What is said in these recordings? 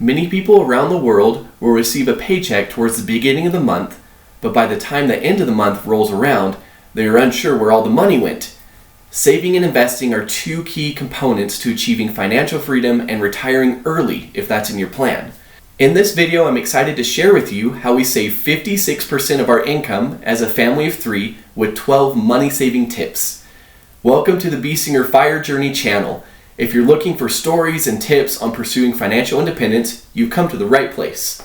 Many people around the world will receive a paycheck towards the beginning of the month, but by the time the end of the month rolls around, they are unsure where all the money went. Saving and investing are two key components to achieving financial freedom and retiring early if that's in your plan. In this video, I'm excited to share with you how we save 56% of our income as a family of 3 with 12 money-saving tips. Welcome to the B. Singer Fire Journey channel. If you're looking for stories and tips on pursuing financial independence, you've come to the right place.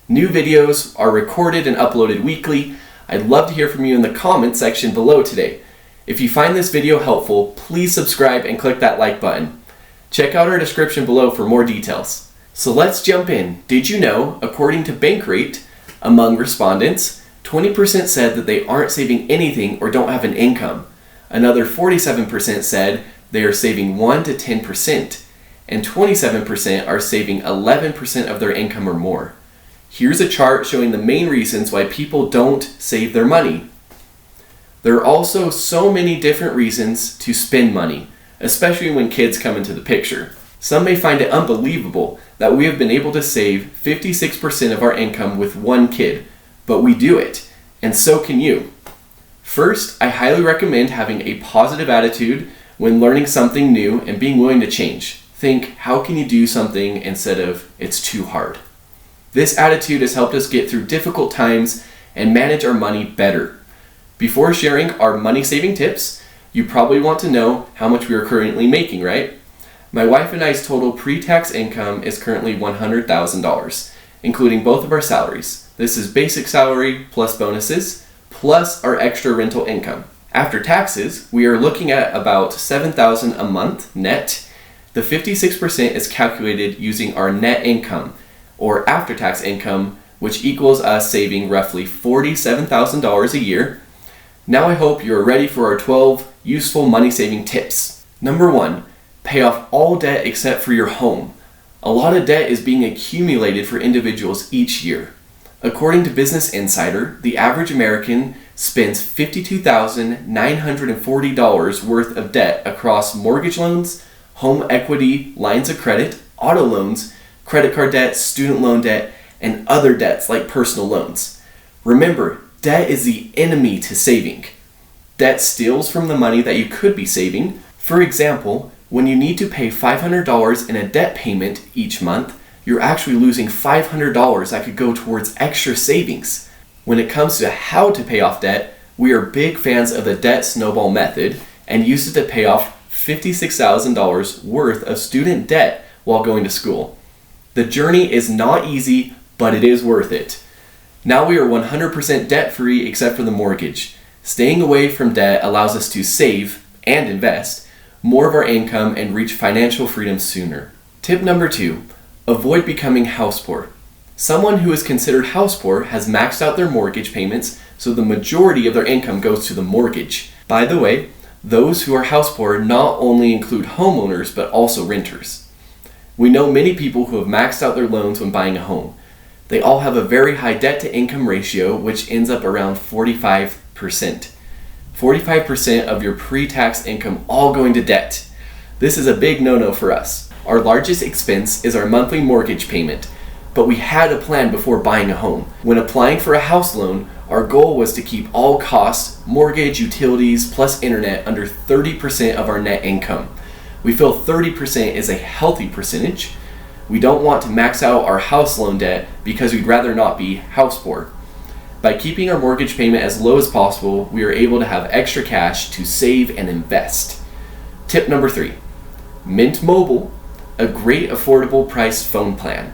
New videos are recorded and uploaded weekly. I'd love to hear from you in the comment section below today. If you find this video helpful, please subscribe and click that like button. Check out our description below for more details. So let's jump in. Did you know, according to Bankrate, among respondents, 20% said that they aren't saving anything or don't have an income. Another 47% said they are saving 1 to 10%, and 27% are saving 11% of their income or more. Here's a chart showing the main reasons why people don't save their money. There are also so many different reasons to spend money, especially when kids come into the picture. Some may find it unbelievable that we have been able to save 56% of our income with one kid, but we do it, and so can you. First, I highly recommend having a positive attitude when learning something new and being willing to change. Think, how can you do something instead of, it's too hard. This attitude has helped us get through difficult times and manage our money better. Before sharing our money-saving tips, you probably want to know how much we are currently making, right? My wife and I's total pre-tax income is currently $100,000, including both of our salaries. This is basic salary plus bonuses, plus our extra rental income. After taxes, we are looking at about $7,000 a month net. The 56% is calculated using our net income, or after-tax income, which equals us saving roughly $47,000 a year. Now I hope you are ready for our 12 useful money-saving tips. Number 1, pay off all debt except for your home. A lot of debt is being accumulated for individuals each year. According to Business Insider, the average American spends $52,940 worth of debt across mortgage loans, home equity, lines of credit, auto loans, credit card debt, student loan debt, and other debts like personal loans. Remember, debt is the enemy to saving. Debt steals from the money that you could be saving. For example, when you need to pay $500 in a debt payment each month, you're actually losing $500 that could go towards extra savings. When it comes to how to pay off debt, we are big fans of the debt snowball method and use it to pay off $56,000 worth of student debt while going to school. The journey is not easy, but it is worth it. Now we are 100% debt-free except for the mortgage. Staying away from debt allows us to save and invest more of our income and reach financial freedom sooner. Tip number 2, avoid becoming house poor. Someone who is considered house poor has maxed out their mortgage payments, so the majority of their income goes to the mortgage. By the way, those who are house poor not only include homeowners, but also renters. We know many people who have maxed out their loans when buying a home. They all have a very high debt-to-income ratio, which ends up around 45%. 45% of your pre-tax income all going to debt. This is a big no-no for us. Our largest expense is our monthly mortgage payment, but we had a plan before buying a home. When applying for a house loan, our goal was to keep all costs, mortgage, utilities, plus internet under 30% of our net income. We feel 30% is a healthy percentage. We don't want to max out our house loan debt because we'd rather not be house poor. By keeping our mortgage payment as low as possible, we are able to have extra cash to save and invest. Tip number 3, Mint Mobile, a great affordable priced phone plan.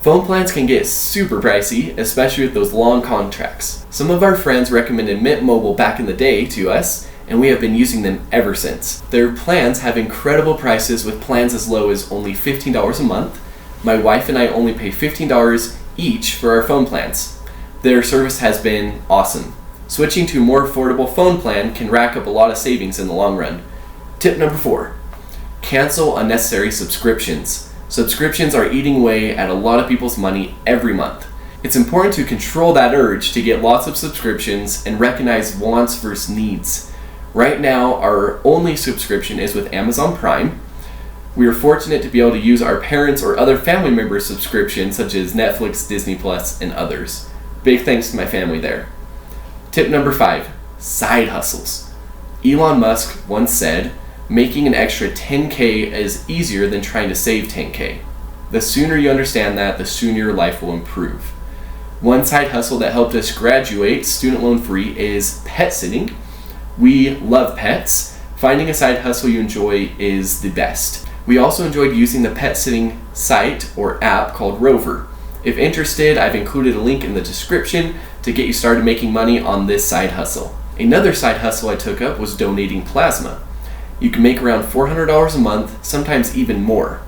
Phone plans can get super pricey, especially with those long contracts. Some of our friends recommended Mint Mobile back in the day to us, and we have been using them ever since. Their plans have incredible prices with plans as low as only $15 a month. My wife and I only pay $15 each for our phone plans. Their service has been awesome. Switching to a more affordable phone plan can rack up a lot of savings in the long run. Tip number 4, cancel unnecessary subscriptions. Subscriptions are eating away at a lot of people's money every month. It's important to control that urge to get lots of subscriptions and recognize wants versus needs. Right now, our only subscription is with Amazon Prime. We are fortunate to be able to use our parents' or other family members' subscriptions such as Netflix, Disney Plus, and others. Big thanks to my family there. Tip number 5, side hustles. Elon Musk once said, making an extra 10K is easier than trying to save 10K. The sooner you understand that, the sooner your life will improve. One side hustle that helped us graduate student loan free is pet sitting. We love pets. Finding a side hustle you enjoy is the best. We also enjoyed using the pet sitting site or app called Rover. If interested, I've included a link in the description to get you started making money on this side hustle. Another side hustle I took up was donating plasma. You can make around $400 a month, sometimes even more.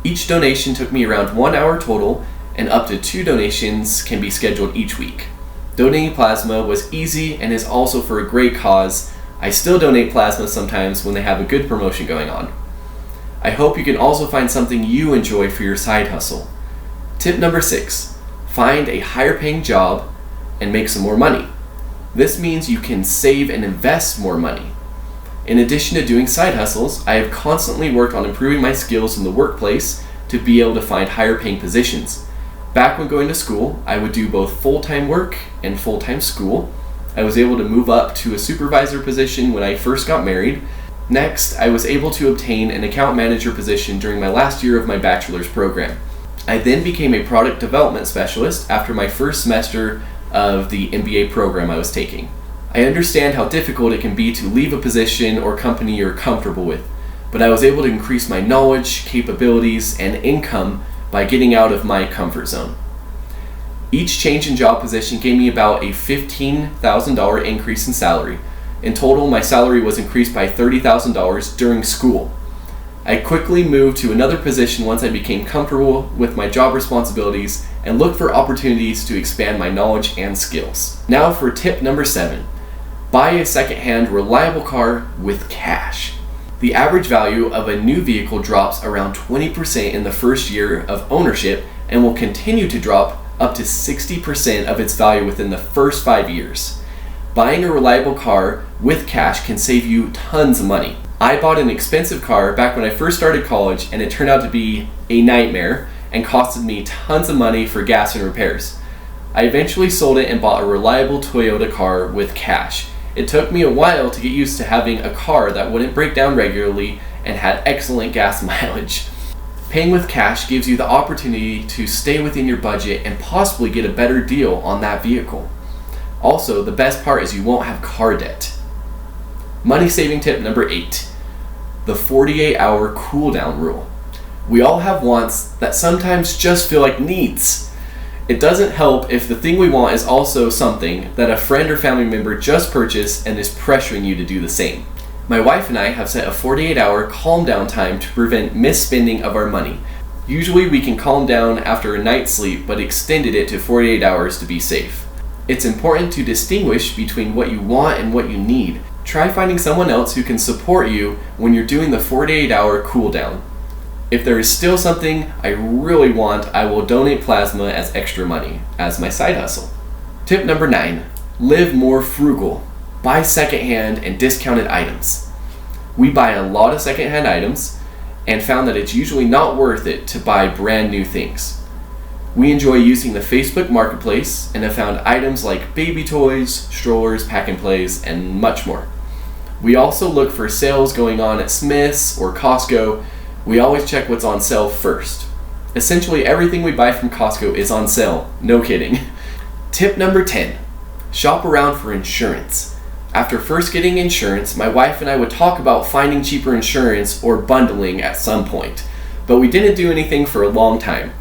Each donation took me around 1 hour total, and up to 2 donations can be scheduled each week. Donating plasma was easy and is also for a great cause. I still donate plasma sometimes when they have a good promotion going on. I hope you can also find something you enjoy for your side hustle. Tip number 6, find a higher paying job and make some more money. This means you can save and invest more money. In addition to doing side hustles, I have constantly worked on improving my skills in the workplace to be able to find higher paying positions. Back when going to school, I would do both full-time work and full-time school. I was able to move up to a supervisor position when I first got married. Next, I was able to obtain an account manager position during my last year of my bachelor's program. I then became a product development specialist after my first semester of the MBA program I was taking. I understand how difficult it can be to leave a position or company you're comfortable with, but I was able to increase my knowledge, capabilities, and income by getting out of my comfort zone. Each change in job position gave me about a $15,000 increase in salary. In total, my salary was increased by $30,000 during school. I quickly moved to another position once I became comfortable with my job responsibilities and looked for opportunities to expand my knowledge and skills. Now for tip number 7. Buy a second-hand reliable car with cash. The average value of a new vehicle drops around 20% in the first year of ownership and will continue to drop up to 60% of its value within the first 5 years. Buying a reliable car with cash can save you tons of money. I bought an expensive car back when I first started college, and it turned out to be a nightmare and costed me tons of money for gas and repairs. I eventually sold it and bought a reliable Toyota car with cash. It took me a while to get used to having a car that wouldn't break down regularly and had excellent gas mileage. Paying with cash gives you the opportunity to stay within your budget and possibly get a better deal on that vehicle. Also, the best part is you won't have car debt. Money saving tip number 8, the 48-hour cool down rule. We all have wants that sometimes just feel like needs. It doesn't help if the thing we want is also something that a friend or family member just purchased and is pressuring you to do the same. My wife and I have set a 48-hour calm down time to prevent misspending of our money. Usually we can calm down after a night's sleep, but extended it to 48 hours to be safe. It's important to distinguish between what you want and what you need. Try finding someone else who can support you when you're doing the 48-hour cool down. If there is still something I really want, I will donate plasma as extra money, as my side hustle. Tip number 9, live more frugal. Buy secondhand and discounted items. We buy a lot of secondhand items and found that it's usually not worth it to buy brand new things. We enjoy using the Facebook Marketplace and have found items like baby toys, strollers, pack and plays, and much more. We also look for sales going on at Smith's or Costco. We always check what's on sale first. Essentially everything we buy from Costco is on sale, no kidding. Tip number 10, shop around for insurance. After first getting insurance, my wife and I would talk about finding cheaper insurance or bundling at some point, but we didn't do anything for a long time.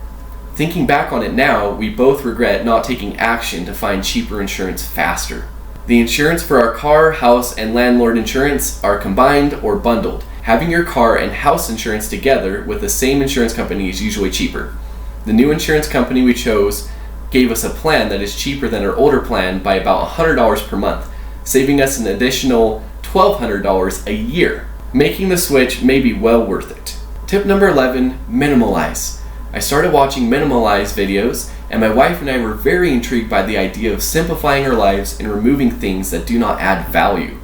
Thinking back on it now, we both regret not taking action to find cheaper insurance faster. The insurance for our car, house, and landlord insurance are combined or bundled. Having your car and house insurance together with the same insurance company is usually cheaper. The new insurance company we chose gave us a plan that is cheaper than our older plan by about $100 per month, saving us an additional $1,200 a year. Making the switch may be well worth it. Tip number 11, minimalize. I started watching Minimalize videos, and my wife and I were very intrigued by the idea of simplifying our lives and removing things that do not add value.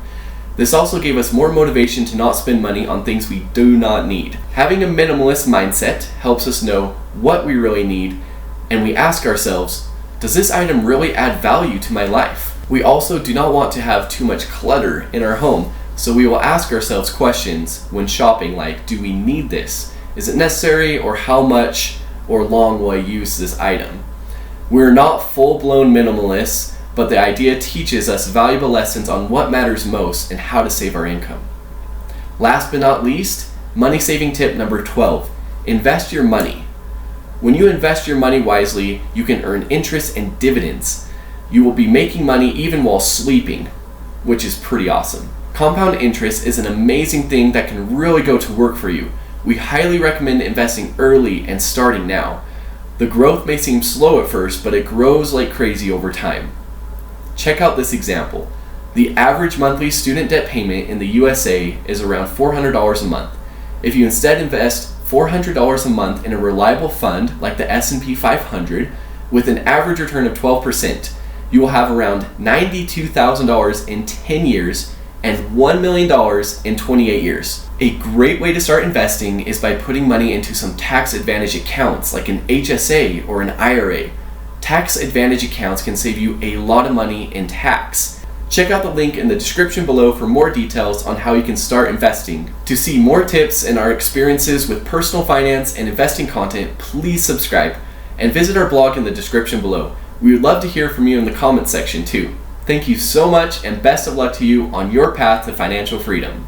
This also gave us more motivation to not spend money on things we do not need. Having a minimalist mindset helps us know what we really need, and we ask ourselves, does this item really add value to my life? We also do not want to have too much clutter in our home, so we will ask ourselves questions when shopping like, do we need this? Is it necessary, or how much or long will I use this item? We're not full-blown minimalists, but the idea teaches us valuable lessons on what matters most and how to save our income. Last but not least, money saving tip number 12, invest your money. When you invest your money wisely, you can earn interest and dividends. You will be making money even while sleeping, which is pretty awesome. Compound interest is an amazing thing that can really go to work for you. We highly recommend investing early and starting now. The growth may seem slow at first, but it grows like crazy over time. Check out this example. The average monthly student debt payment in the USA is around $400 a month. If you instead invest $400 a month in a reliable fund like the S&P 500 with an average return of 12%, you will have around $92,000 in 10 years and $1 million in 28 years. A great way to start investing is by putting money into some tax advantage accounts like an HSA or an IRA. Tax advantage accounts can save you a lot of money in tax. Check out the link in the description below for more details on how you can start investing. To see more tips and our experiences with personal finance and investing content, please subscribe and visit our blog in the description below. We would love to hear from you in the comments section too. Thank you so much and best of luck to you on your path to financial freedom.